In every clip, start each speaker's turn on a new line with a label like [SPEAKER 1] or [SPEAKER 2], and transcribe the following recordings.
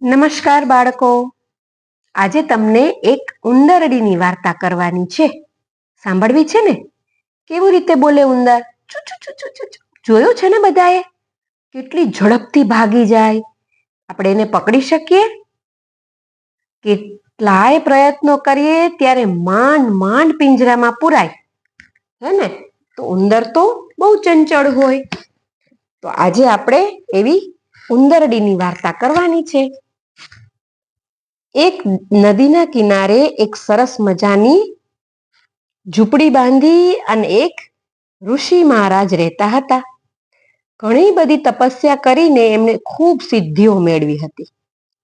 [SPEAKER 1] નમસ્કાર બાળકો, આજે તમને એક ઉંદરડીની વાર્તા કરવાની છે. સાંભળવી છે ને? કેવી રીતે બોલે ઉંદર? ચુ ચુ ચુ ચુ ચુ. જોયું છે ને બધાએ? કેટલી ઝડપથી ભાગી જાય. આપણે એને પકડી શકીએ? કેટલાય પ્રયત્નો કરીએ ત્યારે માંડ માંડ પિંજરામાં પુરાય, હે ને? તો ઉંદર તો બહુ ચંચળ હોય. તો આજે આપણે એવી ઉંદરડીની વાર્તા કરવાની છે. એક નદીના કિનારે એક સરસ મજાની ઝૂંપડી બાંધી અને એક ઋષિ મહારાજ રહેતા હતા. ઘણી બધી તપસ્યા કરીને એમને ખૂબ સિદ્ધિઓ મેળવી હતી.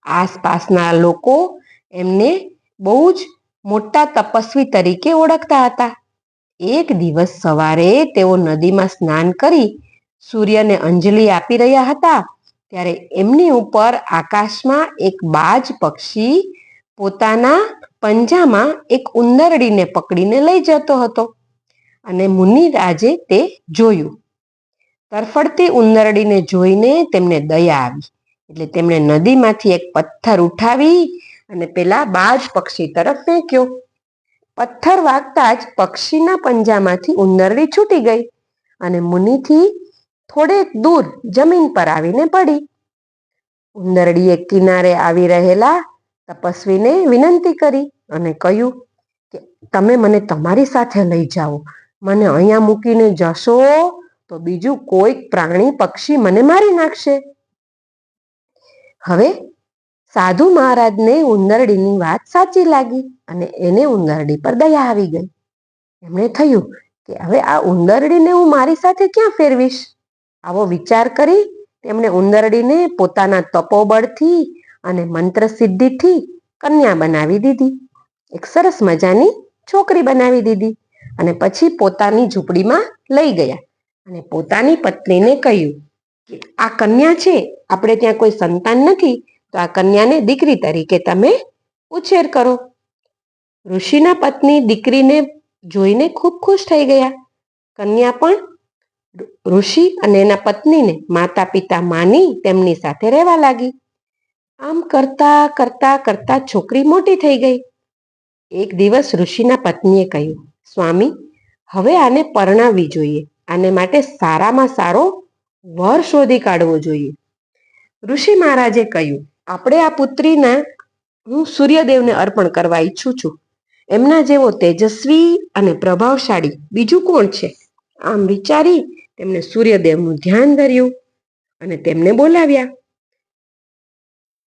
[SPEAKER 1] આસપાસના લોકો એમને બહુ જ મોટા તપસ્વી તરીકે ઓળખતા હતા. એક દિવસ સવારે તેઓ નદીમાં સ્નાન કરી સૂર્યને અંજલિ આપી રહ્યા હતા ત્યારે એમની ઉપર આકાશમાં એક બાજ પક્ષી પોતાના પંજામાં એક ઉંદરડીને પકડીને લઈ જતો હતો અને મુનિરાજે તે જોયું. તરફડતી ઉંદરડીને જોઈને તેમને દયા આવી એટલે તેમણે નદીમાંથી એક પથ્થર ઉઠાવી અને પેલા બાજ પક્ષી તરફ ફેંક્યો. પથ્થર વાગતા જ પક્ષીના પંજામાંથી ઉંદરડી છૂટી ગઈ અને મુનિથી થોડેક દૂર જમીન પર આવીને પડી. ઉંદરડીએ કિનારે આવી રહેલા તપસ્વીને વિનંતી કરી અને કહ્યું કે તમે મને તમારી સાથે લઈ જાઓ. મને અહીંયા મૂકીને જશો તો બીજું કોઈક પ્રાણી પક્ષી મને મારી નાખશે. હવે સાધુ મહારાજને ઉંદરડીની વાત સાચી લાગી અને એને ઉંદરડી પર દયા આવી ગઈ. એમણે થયું કે હવે આ ઉંદરડીને હું મારી સાથે ક્યાં ફેરવીશ. આવો વિચાર કરી તેમણે ઉંદરડીને પોતાના તપોબળથી અને મંત્ર સિદ્ધિથી કન્યા બનાવી દીધી. એક સરસ મજાની છોકરી બનાવી દીધી અને પછી પોતાની ઝૂંપડીમાં લઈ ગયા અને પોતાની પત્નીને કહ્યું કે આ કન્યા છે, આપણે ત્યાં કોઈ સંતાન નથી, તો આ કન્યાને દીકરી તરીકે તમે ઉછેર કરો. ઋષિના પત્ની દીકરીને જોઈને ખૂબ ખુશ થઈ ગયા. કન્યા પણ ઋષિ અને એના પત્નીને માતા પિતા માની તેમની સાથે રહેવા લાગી. આમ કરતા કરતા કરતા છોકરી મોટી થઈ ગઈ. એક દિવસ ઋષિના પત્નીએ કહ્યું, સ્વામી, હવે આને પરણાવવી જોઈએ. આને માટે સારામાં સારો વર શોધી કાઢવો જોઈએ. ઋષિ મહારાજે કહ્યું, આપણે આ પુત્રીના હું સૂર્યદેવને અર્પણ કરવા ઈચ્છું છું. એમના જેવો તેજસ્વી અને પ્રભાવશાળી બીજું કોણ છે? આમ વિચારી તેમણે સૂર્યદેવનું ધ્યાન ધર્યું અને તેમને બોલાવ્યા.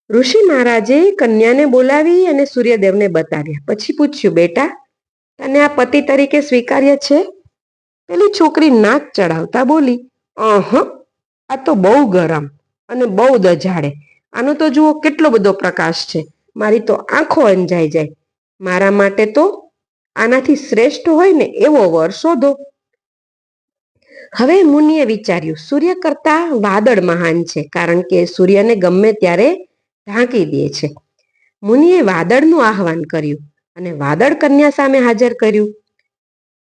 [SPEAKER 1] ઋષિ મહારાજે કન્યાને બોલાવી અને સૂર્યદેવને બતાવ્યા. પછી પૂછ્યું, બેટા, તને આ પતિ તરીકે સ્વીકાર્ય છે? પેલી છોકરી નાક ચડાવતા બોલી, આ તો બહુ ગરમ અને બહુ દજાડે. આનો તો જુઓ કેટલો બધો પ્રકાશ છે. મારી તો આંખો અંજાઈ જાય. મારા માટે તો આનાથી શ્રેષ્ઠ હોય ને એવો વર શોધો. હવે મુનિએ વિચાર્યું, સૂર્ય કરતા વાદળ મહાન છે, કારણ કે સૂર્યને ગમે ત્યારે ઢાંકી દે છે. મુનિએ વાદળનું આહવાન કર્યું અને વાદળ કન્યા સામે હાજર કર્યું.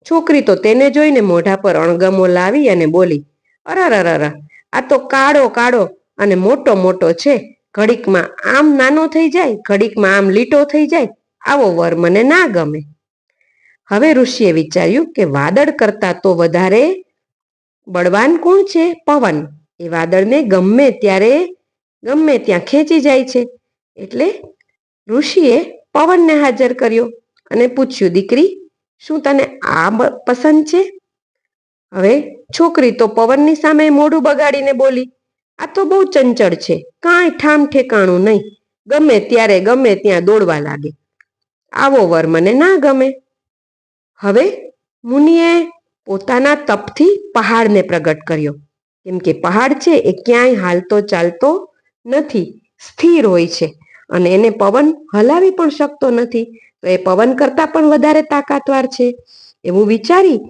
[SPEAKER 1] છોકરી તો તેને જોઈને મોઢા પર અણગમો લાવી અને બોલી, અરરરર, આ તો કાળો કાળો અને મોટો મોટો છે. ઘડીકમાં આમ નાનો થઈ જાય, ઘડીકમાં આમ લીટો થઈ જાય. આવો વર મને ના ગમે. હવે ઋષિએ વિચાર્યું કે વાદળ કરતા તો વધારે બળવાન કોણ છે? પવન. એ વાદળને ગમે ત્યારે ગમે ત્યાં ખેંચી જાય છે. એટલે ઋષિએ પવનને હાજર કર્યો અને પૂછ્યું, દીકરી, શું તને આ પસંદ છે? હવે છોકરી તો પવનની સામે મોઢું બગાડીને બોલી, આ તો બહુ ચંચળ છે, કાંઈ ઠામ ઠેકાણું નહીં, ગમે ત્યારે ગમે ત્યાં દોડવા લાગે. આવો વર મને ના ગમે. હવે મુનિએ પોતાના તપથી પહાડને પ્રગટ કર્યો. કેમ કે પહાડ છે એ ક્યાંય હાલતો ચાલતો નથી, સ્થિર હોય છે અને એને પવન હલાવી પણ શકતો નથી. તો એ પવન કરતાં પણ વધારે તાકાતવાર છે એવું વિચારી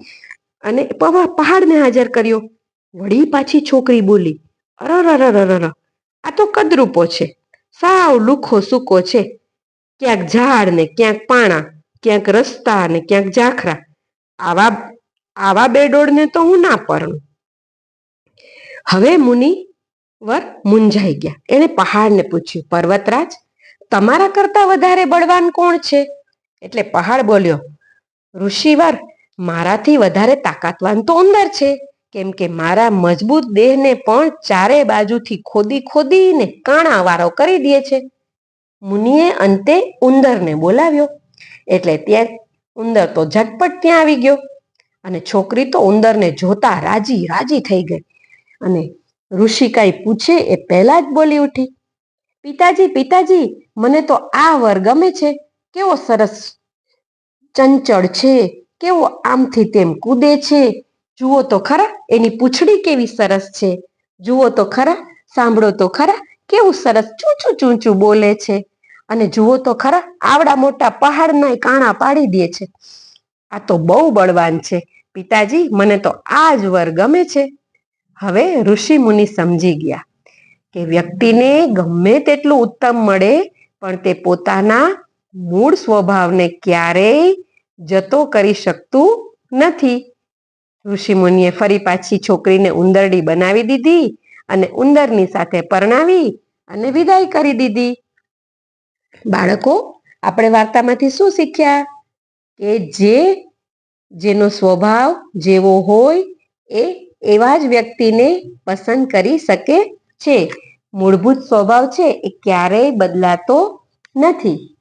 [SPEAKER 1] અને પહાડને હાજર કર્યો. વળી પાછી છોકરી બોલી, અરરરરર, આ તો કદરૂપો છે, સાવ લુખો સૂકો છે. ક્યાંક ઝાડ ને ક્યાંક પાણા, ક્યાંક રસ્તા ને ક્યાંક ઝાખરા. આવા બેડોળને તો હું ના પરણું. હવે મુનિ વર મૂંઝાઈ ગયા. એણે પહાડને પૂછ્યું, પર્વતરાજ, તમારા કરતા વધારે બળવાન કોણ છે? એટલે પહાડ બોલ્યો, ઋષિવર, મારાથી વધારે તાકાતવાન તો ઉંદર છે, કેમ કે મારા મજબૂત દેહને પણ ચારે બાજુથી ખોદી ખોદીને કાણાવારો કરી દે છે. મુનિએ અંતે ઉંદરને બોલાવ્યો. એટલે ત્યાં ઉંદર તો ઝટપટ ત્યાં આવી ગયો અને છોકરી તો ઉંદરને જોતા રાજી રાજી થઈ ગઈ અને ઋષિ કાંઈ પૂછે એ પહેલા જ બોલી ઉઠી, પિતાજી, પિતાજી, મને તો આ વર ગમે છે. કેવો સરસ ચંચળ છે, કેવો આમથી તેમ કૂદે છે. જુઓ તો ખરા એની પૂંછડી કેવી સરસ છે. જુઓ તો ખરા, સાંભળો તો ખરા, કેવું સરસ ચૂંચું ચૂંચું બોલે છે. અને જુઓ તો ખરા, આવડા મોટા પહાડના કાણા પાડી દે છે. આ તો બહુ બળવાન છે. પિતાજી, મને તો આ જ વર ગમે છે. હવે ઋષિ મુનિ સમજી ગયા કે વ્યક્તિને ગમે તેટલું ઉત્તમ મળે, પણ તે પોતાના મૂળ સ્વભાવને ક્યારેય જતો કરી શકતું નથી. ઋષિ મુનિએ ફરી પાછી છોકરીને ઉંદરડી બનાવી દીધી અને ઉંદરની સાથે પરણાવી અને વિદાય કરી દીધી. બાળકો, આપણે વાર્તામાંથી શું શીખ્યા? કે જેનો સ્વભાવ જેવો હોય એવા જ વ્યક્તિને પસંદ કરી શકે છે. મૂળભૂત સ્વભાવ છે એ ક્યારેય બદલાતો નથી.